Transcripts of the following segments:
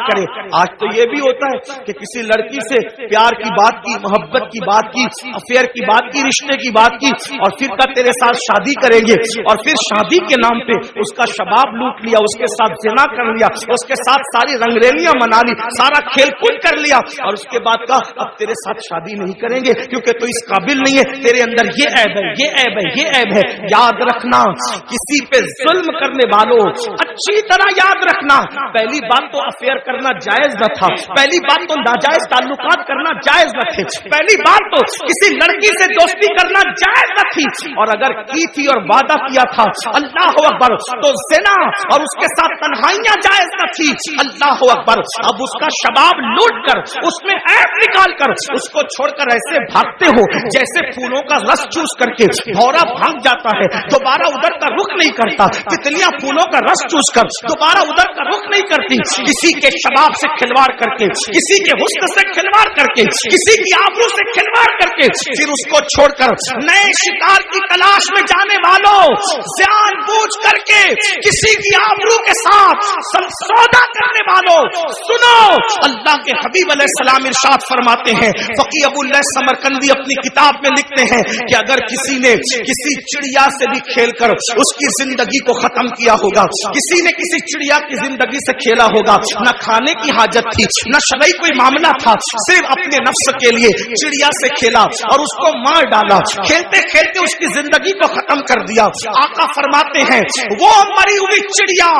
کرے. آج تو یہ بھی ہوتا ہے کہ کسی لڑکی سے پیار کی بات کی, محبت کی بات کی, افیئر کی بات کی, رشتے کی بات کی, اور پھر کا تیرے ساتھ شادی کریں گے, اور پھر شادی کے نام پہ اس کا شباب لوٹ لیا, اس کے ساتھ زنا کر لیا, اس کے ساتھ ساری رنگریلیاں منا لی, سارا کھیل کود کر لیا, اور اس کے بعد کہا اب تیرے ساتھ شادی نہیں کریں گے کیونکہ تو اس قابل نہیں ہے, تیرے اندر یہ عیب ہے, یہ عیب ہے, یہ عیب ہے. یاد رکھنا, کسی پہ ظلم کرنے والوں اچھی طرح یاد رکھنا, پہلی بات تو افیئر کرنا جائز نہ تھا, پہلی بات تو ناجائز تعلقات کرنا جائز نہ تھے, پہلی بات تو کسی لڑکی سے دوستی کرنا جائز نہ تھی, اور اگر کی تھی اور وعدہ کیا تھا اللہ اکبر تو زنا اور اس کے ساتھ تنہائیاں جائز نہ تھی. اللہ اکبر. اب اس کا شباب لوٹ کر اس میں عیب نکال کر اس کو چھوڑ کر ایسے بھاگتے ہو جیسے پھولوں کا رس چوس کر کے بھورا بھاگ جاتا ہے, دوبارہ ادھر کا رخ نہیں کرتا. تتلیاں پھولوں کا رس چوس کر دوبارہ ادھر کا رخ نہیں کرتی. کسی کے شباب سے کھلواڑ کر کے, کسی کے حسن سے کھلواڑ کر کے, کسی کی آبرو سے کھلواڑ کر کے پھر اس کو چھوڑ کر نئے شکار کی تلاش میں جانے والوں, جان بوجھ کر کے کسی کی آبرو کے ساتھ سودا کرنے والوں, سنو اللہ کے حبیب علیہ السلام ارشاد فرماتے ہیں, فقی ابو اللہ سمرقندی اپنی کتاب میں لکھتے ہیں کہ اگر کسی نے کسی چڑیا سے بھی کھیل کر اس کی زندگی کو ختم کیا ہوگا, کسی نے کسی چڑیا کی زندگی سے کھیلا ہوگا, نہ کھانے کی حاجت تھی, نہ شرعی کوئی معاملہ تھا, صرف اپنے نفس کے لیے چڑیا سے کھیلا اور اس کو مار ڈالا, کھیلتے کھیلتے اس کی زندگی کو ختم کر دیا. آقا فرماتے ہیں وہ مری ہوئی چڑیا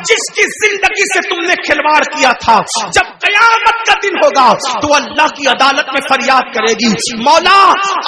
جس کی زندگی سے تم نے کھلواڑ کیا تھا, جب قیامت کا دن ہوگا تو اللہ کی عدالت میں فریاد کرے گی, مولا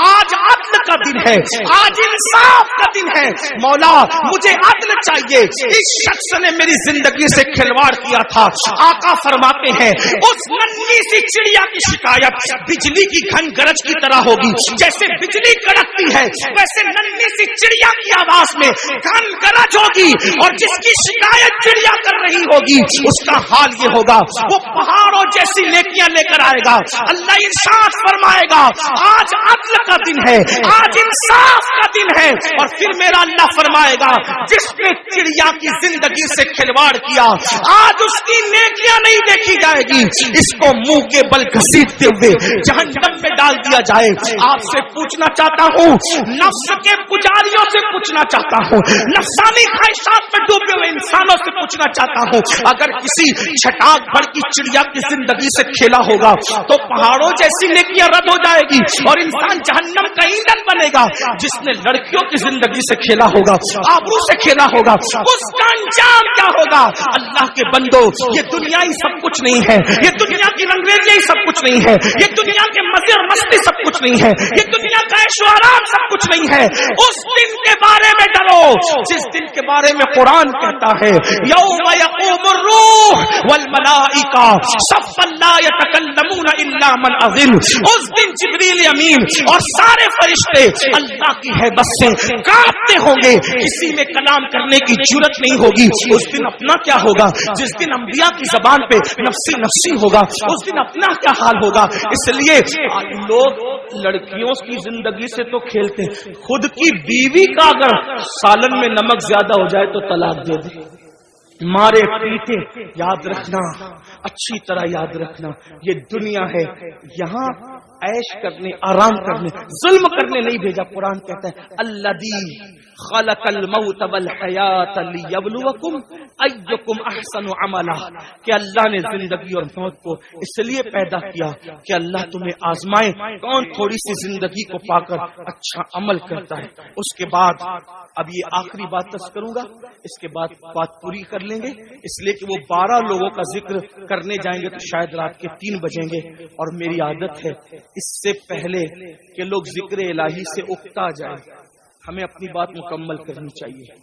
آج عدل کا دن ہے, آج انصاف کا دن ہے, مولا مجھے عدل چاہیے, اس شخص نے میری زندگی سے کھلواڑ کیا تھا. آقا فرماتے ہیں اس ننھی سی چڑیا کی شکایت بجلی کی گھن گرج کی طرح ہوگی, جیسے بجلی کڑکتی ہے ویسے ننھی سی چڑیا کی آواز میں گھن گرج ہوگی, اور جس کی شکایت چڑیا کر رہی ہوگی اس کا حال یہ ہوگا وہ پہاڑوں جیسی نیکیاں لے کر آئے گا. اللہ ارشاد فرمائے گا آج عدل کا دن ہے, آج انصاف کا دن ہے, اور پھر میرا اللہ فرمائے گا جس نے چڑیا کی زندگی سے کھلواڑ کیا آج اس کی نیکیاں نہیں دیکھی جائے گی, اس کو منہ کے بل گھسیٹتے ہوئے جہنم میں ڈال دیا جائے. آپ سے پوچھنا چاہتا ہوں, نفس کے پجاریوں سے پوچھنا چاہتا ہوں, نفسانی خواہشات میں ڈوبے ہوئے انسانوں سے پوچھنا چاہتا ہوں, اگر کسی چھٹاک بھر کی چڑیا کی زندگی سے کھیلا ہوگا تو پہاڑوں جیسی نیکیاں رد ہو جائے گی اور انسان جہنم کا ایندھن بنے گا. جس نے لڑکیوں کی زندگی سے کھیلا ہوگا, آبرو سے کھیلا ہوگا, اس کا انجام کیا ہوگا؟ اللہ کے بندو, یہ دنیا ہی سب کچھ نہیں ہے, یہ دنیا کی رنگریزیاں ہی سب کچھ نہیں ہے, یہ دنیا کے مزے اور مستی سب کچھ نہیں ہے, یہ دنیا کا عیش و آرام سب کچھ نہیں ہے. اس دن کے بارے میں ڈرو جس دن کے بارے میں قرآن کہتا ہے یوم یقوم الروح والملائکہ صفا لا یتکلمون الا من اذن. اس دن جبریل امین اور سارے فرشتے اللہ کی ہیبت سے کانپتے ہوں گے, کسی میں کلام کرنے کی جرات نہیں ہوگی. اس دن اپنا کیا ہوگا, جس دن انبیاء کی زبان پہ نفسی نفسی ہوگا, اس دن اپنا کیا حال ہوگا. اس لیے لوگ لڑکیوں کی زندگی سے تو کھیلتے, خود کی بیوی کا اگر سالن میں نمک زیادہ ہو جائے تو طلاق دے دے, مارے پیٹے. یاد رکھنا, اچھی طرح یاد رکھنا, یہ دنیا ہے, یہاں عیش کرنے, آرام کرنے, ظلم کرنے نہیں بھیجا. قرآن کہتا ہے الذی خلق الموت والحیات لیبلوکم ایکم احسن عملا, کہ اللہ نے زندگی اور موت کو اس لیے پیدا کیا کہ اللہ تمہیں آزمائے کون تھوڑی سی زندگی کو پا کر اچھا عمل کرتا ہے. اس کے بعد اب یہ آخری بات تک کروں گا, اس کے بعد بات پوری کر لیں گے, اس لیے کہ وہ 12 لوگوں کا ذکر کرنے جائیں گے تو شاید رات کے 3 بجیں گے, اور میری عادت ہے اس سے پہلے کہ لوگ ذکر الہی سے اکتا جائیں ہمیں اپنی بات مکمل کرنی چاہیے.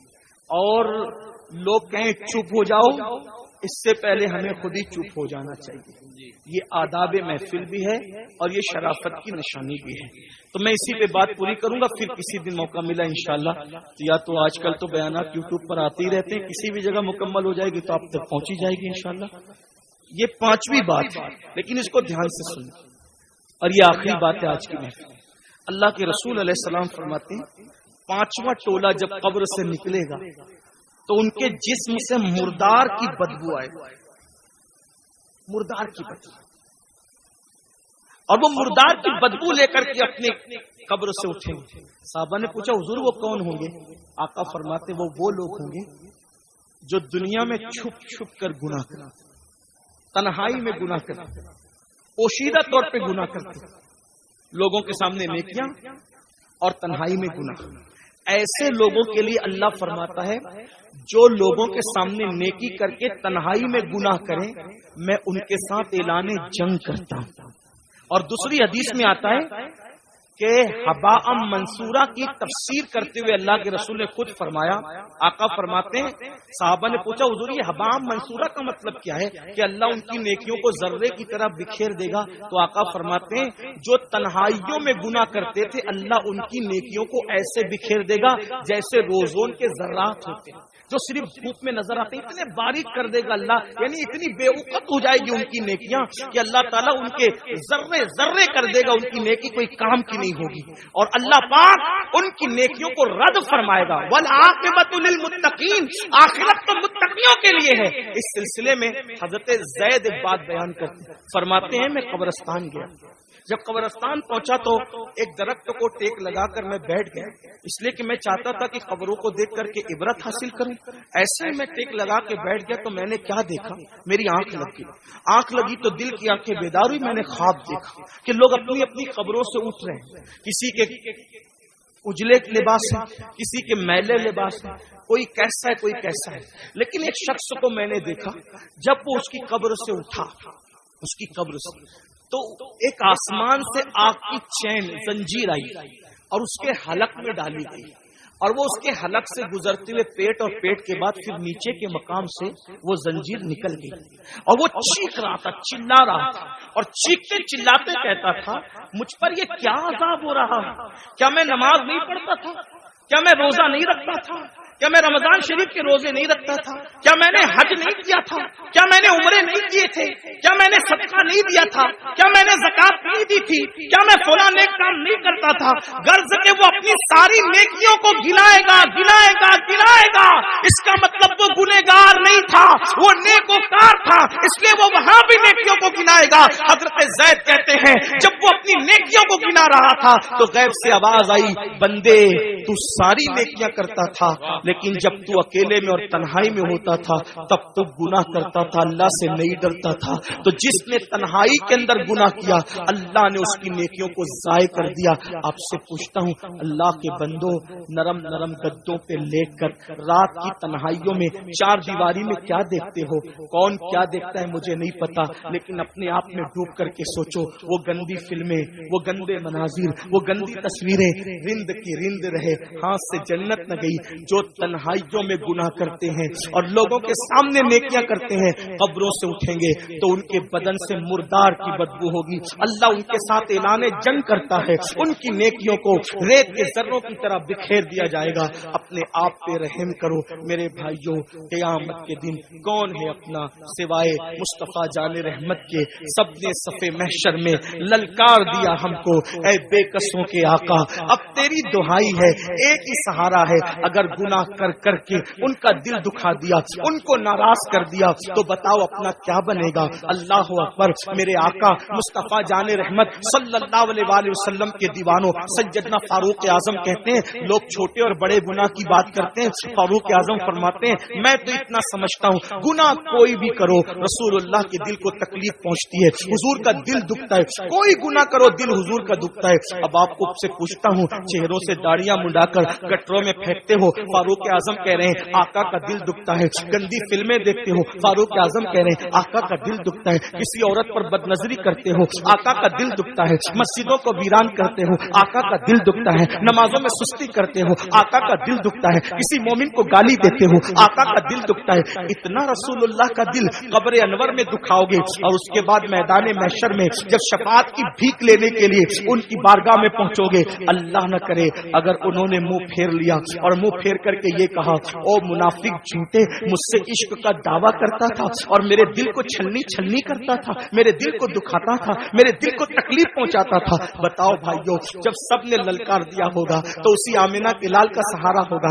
اور لوگ کہیں چپ ہو جاؤ, اس سے پہلے ہمیں خود ہی چپ ہو جانا چاہیے. یہ آداب محفل بھی ہے اور یہ شرافت کی نشانی بھی ہے. تو میں اسی پہ بات پوری کروں گا, پھر کسی دن موقع ملا انشاءاللہ. یا تو آج کل تو بیانات یوٹیوب پر آتے ہی رہتے ہیں, کسی بھی جگہ مکمل ہو جائے گی تو آپ تک پہنچی جائے گی انشاءاللہ. یہ 5ویں بات ہے, لیکن اس کو دھیان سے سنیں, اور یہ آخری بات ہے آج کی محفل. اللہ کے رسول علیہ السلام فرماتے ہیں 5واں ٹولہ جب قبر سے نکلے گا تو ان کے جسم سے مردار کی بدبو آئے گی. مردار کی بدبو، اور وہ مردار کی بدبو لے کر کے اپنے قبر سے اٹھیں گے. صحابہ نے پوچھا حضور وہ کون ہوں گے؟ آقا فرماتے وہ لوگ ہوں گے جو دنیا میں چھپ چھپ کر گناہ کرتے، تنہائی میں گناہ کرتے، پوشیدہ طور پہ گناہ کرتے، لوگوں کے سامنے نیکیاں اور تنہائی میں گناہ. ایسے لوگوں کے لیے اللہ فرماتا ہے جو لوگوں کے سامنے نیکی کر کے تنہائی میں گناہ کریں میں ان کے ساتھ اعلان جنگ کرتا ہوں. اور دوسری حدیث میں آتا ہے کہ حباء منصورہ کی تفسیر کرتے ہوئے اللہ کے رسول نے خود فرمایا، آقا فرماتے ہیں صحابہ نے پوچھا حضور یہ حباء منصورہ کا مطلب کیا ہے کہ اللہ ان کی نیکیوں کو ذرے کی طرح بکھیر دے گا؟ تو آقا فرماتے ہیں جو تنہائیوں میں گناہ کرتے تھے اللہ ان کی نیکیوں کو ایسے بکھیر دے گا جیسے روزون کے ذرات ہوتے ہیں جو صرف دھوپ میں نظر آتے ہیں، اتنے باریک کر دے گا اللہ، یعنی اتنی بے وقت ہو جائے گی ان کی نیکیاں کہ اللہ تعالیٰ ان کے ذرے ذرے کر دے گا، ان کی نیکی کوئی کام کی نہیں ہوگی، اور اللہ پاک ان کی نیکیوں کو رد فرمائے گا. والعاقبۃ للمتقین، آخرت تو متقیوں کے لیے ہے. اس سلسلے میں حضرت زید ایک بات بیان کرتے فرماتے ہیں میں قبرستان گیا، جب قبرستان پہنچا تو ایک درخت کو ٹیک لگا کر میں بیٹھ گیا، اس لیے کہ میں چاہتا تھا کہ قبروں کو دیکھ کر کے عبرت حاصل کروں. ایسے میں ٹیک لگا کے بیٹھ گیا تو میں نے کیا دیکھا، میری آنکھ لگی تو دل کی آنکھیں بیدار ہوئی. میں نے خواب دیکھا کہ لوگ اپنی اپنی قبروں سے اٹھ رہے ہیں، کسی کے اجلے لباس ہے، کسی کے میلے لباس ہے، کوئی کیسا ہے کوئی کیسا ہے. لیکن ایک شخص کو میں نے دیکھا جب وہ اس کی قبر سے اٹھا، اس کی قبر سے تو ایک آسمان سے آگ کی چین زنجیر آئی اور اس کے حلق میں ڈالی گئی، اور وہ اس کے حلق سے گزرتے ہوئے پیٹ، اور پیٹ کے بعد پھر نیچے کے مقام سے وہ زنجیر نکل گئی، اور وہ چیخ رہا تھا، چلا رہا تھا، اور چیختے چلاتے کہتا تھا مجھ پر یہ کیا عذاب ہو رہا ہے؟ کیا میں نماز نہیں پڑھتا تھا؟ کیا میں روزہ نہیں رکھتا تھا؟ کیا میں رمضان شریف کے روزے نہیں رکھتا تھا؟ کیا میں نے حج نہیں کیا تھا؟ کیا میں نے عمرے نہیں کیے تھے؟ کیا میں نے صدقہ نہیں دیا تھا؟ کیا میں نے زکات نہیں دی تھی؟ کیا میں فلاں نیک کام نہیں کرتا تھا؟ غرض کہ وہ اپنی ساری نیکیوں کو گنائے گا. اس کا مطلب وہ گنہگار نہیں تھا، وہ نیکوکار تھا، اس لیے وہ وہاں بھی نیکیوں کو گنائے گا. حضرت زید کہتے ہیں جب وہ اپنی نیکیوں کو گنا رہا تھا تو غیب سے آواز آئی بندے تو ساری نیکیاں کرتا تھا، لیکن جب تو اکیلے میں اور تنہائی میں ہوتا تھا تب تو گناہ کرتا تھا، اللہ سے نہیں ڈرتا تھا. تو جس نے تنہائی کے اندر گناہ کیا اللہ نے اس کی نیکیوں کو ضائع کر دیا. آپ سے پوچھتا ہوں اللہ کے بندوں، نرم نرم گدوں پہ لیٹ کر رات کی تنہائیوں میں چار دیواری میں کیا دیکھتے ہو؟ کون کیا دیکھتا ہے مجھے نہیں پتا، لیکن اپنے آپ میں ڈوب کر کے سوچو. وہ گندی فلمیں، وہ گندے مناظر، وہ گندی تصویریں رند کی رند رہے، ہاتھ سے جنت نہ گئی. جو تنہائیوں میں گناہ کرتے ہیں اور لوگوں کے سامنے نیکیاں کرتے ہیں قبروں سے اٹھیں گے تو ان کے بدن سے مردار کی بدبو ہوگی. اللہ ان کے ساتھ اعلان جنگ کرتا ہے، ان کی نیکیوں کو ریت کے ذروں کی طرح بکھیر دیا جائے گا. اپنے آپ پہ رحم کرو میرے بھائیوں، قیامت کے دن کون ہے اپنا سوائے مصطفیٰ جان رحمت کے. سب نے صفِ محشر میں للکار دیا ہم کو، اے بے کسوں کے آقا اب تیری دہائی ہے، ایک ہی سہارا ہے. اگر گناہ کر کر کے ان کا دل دکھا دیا، ان کو ناراض کر دیا تو بتاؤ اپنا کیا بنے گا. اللہ اکبر. میرے آقا مصطفیٰ جان رحمت صلی اللہ علیہ وآلہ وسلم کے دیوانوں سیدنا فاروق اعظم کہتے ہیں لوگ چھوٹے اور بڑے گناہ کی بات کرتے ہیں، فاروق اعظم فرماتے ہیں میں تو اتنا سمجھتا ہوں گناہ کوئی بھی کرو رسول اللہ کے دل کو تکلیف پہنچتی ہے، حضور کا دل دکھتا ہے. کوئی گناہ کرو دل حضور کا دکھتا ہے. اب آپ کو سے پوچھتا ہوں چہروں سے داڑیاں منڈا کر گٹروں میں پھینکتے ہو، فاروق اعظم کہہ رہے ہیں آقا کا دل دکھتا ہے. گندی فلمیں دیکھتے ہو، فاروق اعظم کہہ رہے ہیں آقا کا دل دکھتا ہے. کسی عورت پر بد نظری کرتے ہو، آقا کا دل دکھتا ہے. مسجدوں کو ویران کرتے ہو، آقا کا دل دکھتا ہے. نمازوں میں سستی کرتے ہو، آقا کا دل دکھتا ہے. کسی مومن کو گالی دیتے ہو، آقا کا دل دکھتا ہے. اتنا رسول اللہ کا دل قبر انور میں دکھاؤ گے اور اس کے بعد میدان محشر میں جب شفاعت کی بھیک لینے کے لیے ان کی بارگاہ میں پہنچو گے، اللہ نہ کرے اگر انہوں نے منہ پھیر لیا اور منہ پھیر کر کے یہ کہا او منافق جھوٹے مجھ سے عشق کا دعویٰ کرتا تھا اور میرے دل کو چھلنی چھلنی کرتا تھا، میرے دل کو دکھاتا تھا، میرے دل کو تکلیف پہنچاتا تھا. بتاؤ بھائیو جب سب نے للکار دیا ہوگا تو اسی آمنہ کے لال کا سہارا ہوگا.